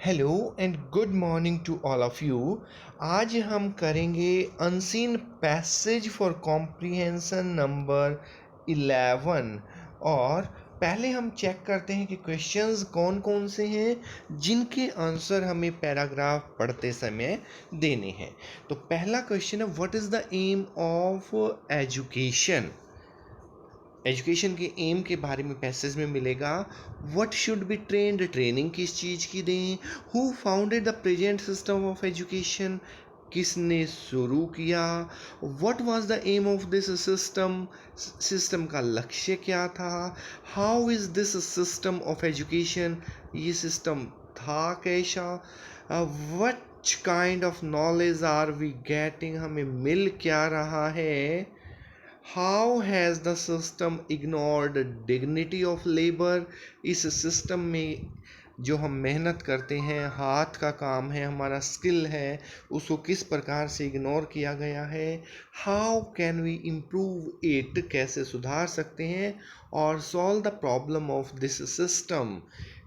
Hello and good morning to all of you. आज हम करेंगे unseen passage for comprehension number 11। और पहले हम चेक करते हैं कि क्वेश्चंस कौन कौन से हैं जिनके आंसर हमें पैराग्राफ पढ़ते समय देने हैं। तो पहला क्वेश्चन है, what is the aim of education. Education के एम के बारे में पैसेज में मिलेगा। What should be trained, training किस चीज़ की दें। Who founded the present system of education, किसने शुरू किया। What was the aim of this system, system का लक्ष्य क्या था। How is this system of education, ये सिस्टम था कैसा। What kind of knowledge are we getting, हमें मिल क्या रहा है। How has the system ignored dignity of labour, इस सिस्टम में जो हम मेहनत करते हैं, हाथ का काम है, हमारा स्किल है, उसको किस प्रकार से इग्नोर किया गया है। How can we improve it, कैसे सुधार सकते हैं। और solve the problem of this system,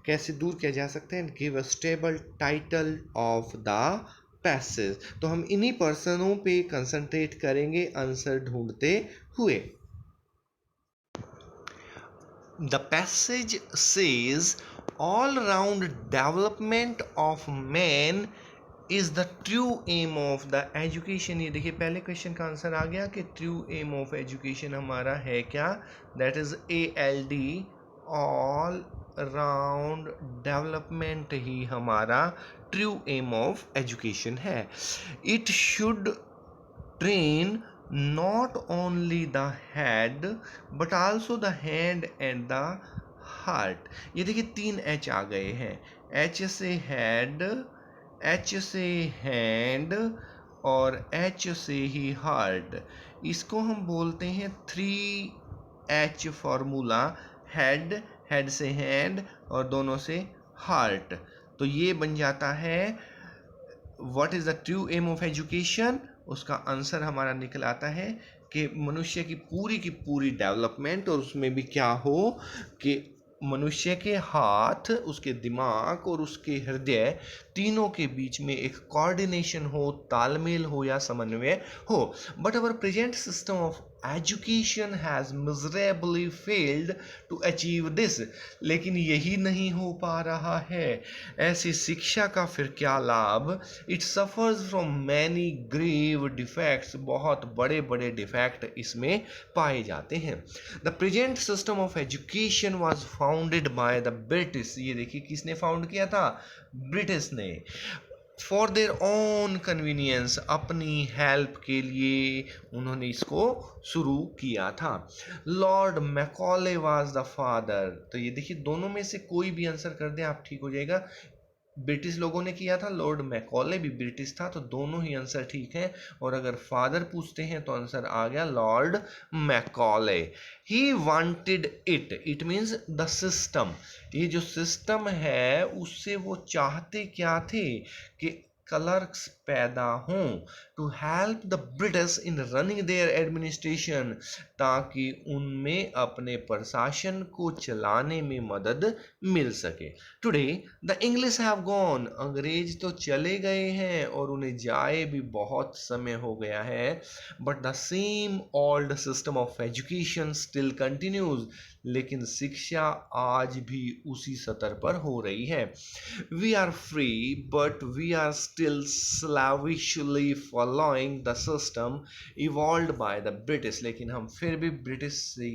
कैसे दूर किया जा सकता है। And give a stable title of the passage. तो हम इन्हीं पर्सनों पे कंसंट्रेट करेंगे आंसर ढूंढते हुए। The passage says all round development of man is the true aim of the education. ये देखिए पहले क्वेश्चन का आंसर आ गया कि ट्रू एम ऑफ एजुकेशन हमारा है क्या, that is ALD, all round development ही हमारा ट्रू एम ऑफ एजुकेशन है। It should train not only the head but also the hand and the heart। ये देखिए 3 H आ गए हैं। H से head, H से hand और H से ही heart। इसको हम बोलते हैं 3H फॉर्मूला। हेड, हेड से हैंड और दोनों से हार्ट। तो ये बन जाता है what is the true aim of education. उसका आंसर हमारा निकल आता है कि मनुष्य की पूरी डेवलपमेंट, और उसमें भी क्या हो कि मनुष्य के हाथ, उसके दिमाग और उसके हृदय, तीनों के बीच में एक कोऑर्डिनेशन हो, तालमेल हो या समन्वय हो। But our present system of education has miserably failed to achieve this. लेकिन यही नहीं हो पा रहा है। ऐसी शिक्षा का फिर क्या लाभ। It suffers from many grave defects, बहुत बड़े बड़े डिफेक्ट इसमें पाए जाते हैं। The present system of education was founded by the British. ये देखिए किसने फाउंड किया था, ब्रिटिश ने। फॉर देयर ओन कन्वीनियंस, अपनी हेल्प के लिए उन्होंने इसको शुरू किया था। Lord Macaulay was the father. तो ये देखिए दोनों में से कोई भी आंसर कर दें आप, ठीक हो जाएगा। ब्रिटिश लोगों ने किया था, लॉर्ड मैकॉले भी ब्रिटिश था, तो दोनों ही आंसर ठीक हैं। और अगर फादर पूछते हैं तो आंसर आ गया Lord Macaulay. He wanted it, it means the system. ये जो सिस्टम है उससे वो चाहते क्या थे कि क्लर्क्स पैदा हों, to help the British in running their administration, ताकि उनमें अपने प्रशासन को चलाने में मदद मिल सके। Today the English have gone, अंग्रेज तो चले गए हैं और उन्हें जाए भी बहुत समय हो गया है। But the same old system of education still continues, लेकिन शिक्षा आज भी उसी सतर पर हो रही है। We are free but we are still slavishly following the system evolve by the British, लेकिन हम फिर भी ब्रिटिश से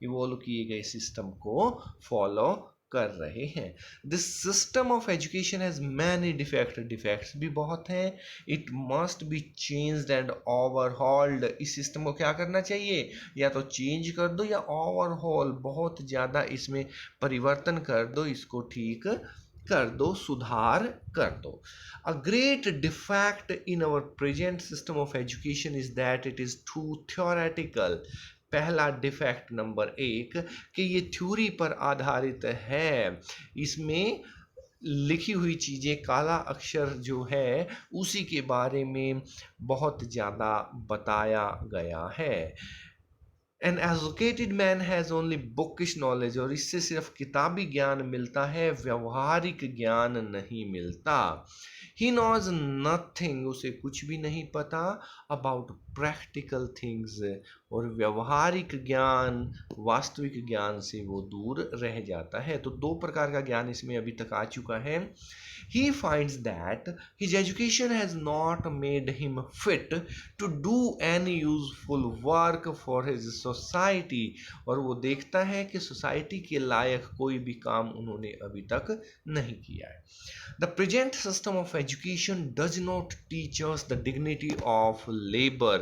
इवॉल्व किए गए सिस्टम को फॉलो कर रहे हैं। This system of education has many defect, defects भी बहुत हैं। It must be changed and overhauled, इस सिस्टम को क्या करना चाहिए, या तो चेंज कर दो या ओवरहॉल, बहुत ज़्यादा इसमें परिवर्तन कर दो, इसको ठीक कर दो, सुधार कर दो। A great defect in our present system of education is that it is too theoretical. पहला डिफेक्ट नंबर 1 कि ये थ्योरी पर आधारित है, इसमें लिखी हुई चीज़ें, काला अक्षर जो है उसी के बारे में बहुत ज़्यादा बताया गया है। An educated man has only bookish knowledge, और इससे सिर्फ किताबी ज्ञान मिलता है, व्यवहारिक ज्ञान नहीं मिलता। ही नॉज नथिंग, उसे कुछ भी नहीं पता, अबाउट प्रैक्टिकल थिंग्स, और व्यवहारिक ज्ञान वास्तविक ज्ञान से वो दूर रह जाता है। तो दो प्रकार का ज्ञान इसमें अभी तक आ चुका है। He finds that his education has not made him fit to do any useful work for his society, और वो देखता है कि सोसाइटी के लायक कोई भी काम उन्होंने अभी तक नहीं किया है। The present system of education does not teach us the dignity of labor।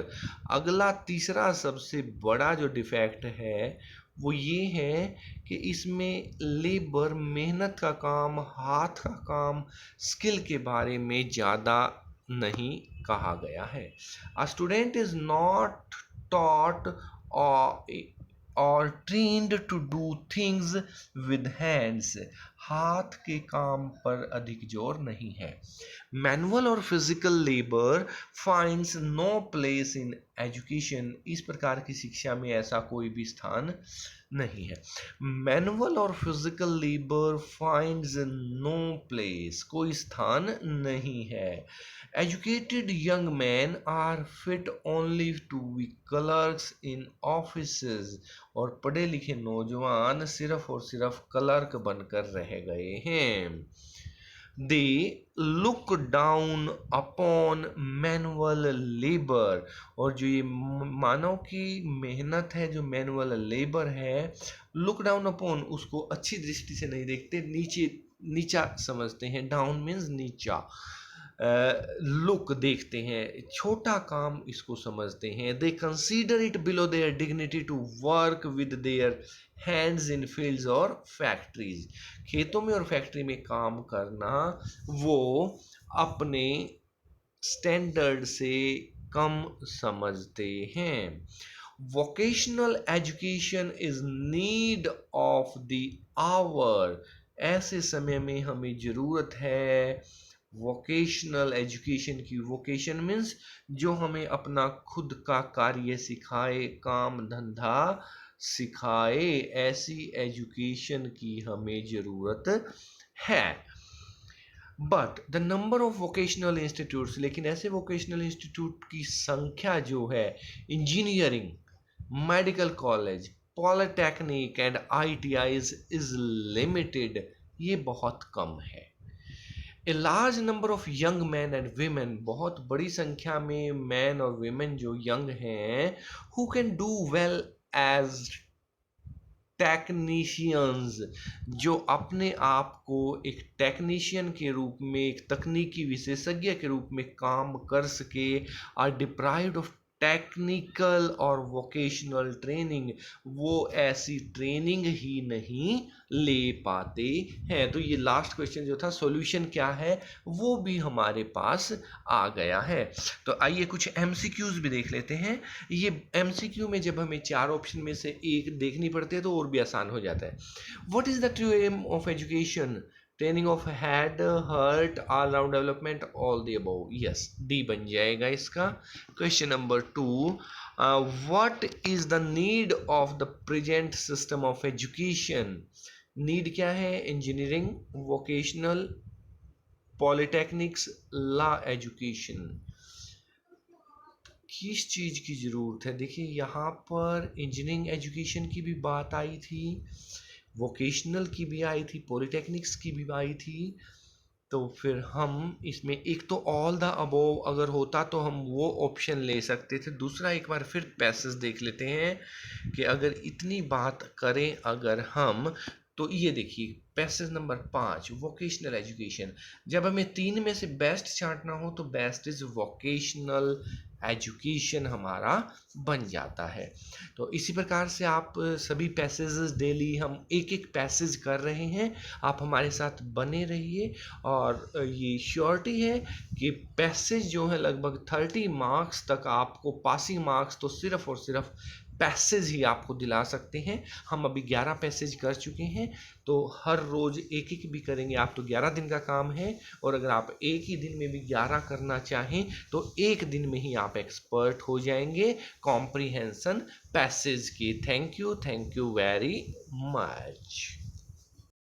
अगला तीसरा सबसे बड़ा जो डिफेक्ट है वो ये है कि इसमें लेबर, मेहनत का काम, हाथ का काम, स्किल के बारे में ज़्यादा नहीं कहा गया है। A student is not taught or trained to do things with hands, हाथ के काम पर अधिक जोर नहीं है। मैनुअल और physical labour finds no place in education, इस प्रकार की शिक्षा में ऐसा कोई भी स्थान नहीं है। मैनुअल और physical labour finds no place, कोई स्थान नहीं है। Educated young man are fit only to be clerks in offices, और पढ़े लिखे नौजवान सिर्फ और सिर्फ क्लर्क बनकर रह गए हैं। They look down upon manual labour, और जो ये मानव की मेहनत है, जो मैनुअल लेबर है, लुक डाउन अपॉन, उसको अच्छी दृष्टि से नहीं देखते, नीचा समझते हैं। डाउन मीन्स नीचा, लुक देखते हैं, छोटा काम इसको समझते हैं। They consider it below their dignity to work with their hands in fields और फैक्ट्रीज, खेतों में और फैक्ट्री में काम करना वो अपने स्टैंडर्ड से कम समझते हैं। Vocational education is need of the hour, ऐसे समय में हमें ज़रूरत है वोकेशनल एजुकेशन की। वोकेशन मीन्स जो हमें अपना खुद का कार्य सिखाए, काम धंधा सिखाए, ऐसी एजुकेशन की हमें ज़रूरत है। But the number of vocational institutes, लेकिन ऐसे वोकेशनल इंस्टीट्यूट की संख्या जो है, engineering, medical college, polytechnic and ITIs is limited, ये बहुत कम है। A large number of young man and women, बहुत बड़ी संख्या में मैन और वीमेन जो यंग हैं, who can do well as technicians, जो अपने आप को एक टेक्नीशियन के रूप में, एक तकनीकी विशेषज्ञ के रूप में काम कर सके, आर डिप्राइव्ड ऑफ टेक्निकल और वोकेशनल ट्रेनिंग, वो ऐसी ट्रेनिंग ही नहीं ले पाते हैं। तो ये लास्ट क्वेश्चन जो था, सॉल्यूशन क्या है, वो भी हमारे पास आ गया है। तो आइए कुछ MCQs भी देख लेते हैं। ये MCQ में जब हमें 4 ऑप्शन में से एक देखनी पड़ती है तो और भी आसान हो जाता है। What is the true aim of education? Training of head, heart, all round development, all the above. Yes, D बन जाएगा इसका। Question number 2, what is the need of the present system of education? Need क्या है? Engineering, vocational, polytechnics, law education, किस चीज़ की ज़रूरत है? देखिए यहाँ पर इंजीनियरिंग एजुकेशन की भी बात आई थी, वोकेशनल की भी आई थी, पॉलिटेक्निक्स की भी आई थी। तो फिर हम इसमें एक तो ऑल द अबोव अगर होता तो हम वो ऑप्शन ले सकते थे। दूसरा एक बार फिर पैसेज देख लेते हैं कि अगर इतनी बात करें अगर हम, तो ये देखिए पैसेज नंबर 5, वोकेशनल एजुकेशन। जब हमें 3 में से बेस्ट छांटना हो तो बेस्ट इज वोकेशनल एजुकेशन हमारा बन जाता है। तो इसी प्रकार से आप सभी पैसेजेस डेली हम एक एक पैसेज कर रहे हैं, आप हमारे साथ बने रहिए। और ये श्योरिटी है कि पैसेज जो है लगभग 30 मार्क्स तक आपको, पासिंग मार्क्स तो सिर्फ और सिर्फ पैसेज ही आपको दिला सकते हैं। हम अभी 11 पैसेज कर चुके हैं, तो हर रोज़ एक एक भी करेंगे आप तो 11 दिन का काम है, और अगर आप एक ही दिन में भी 11 करना चाहें तो एक दिन में ही आप एक्सपर्ट हो जाएंगे कॉम्प्रिहेंशन पैसेज की। Thank you very much.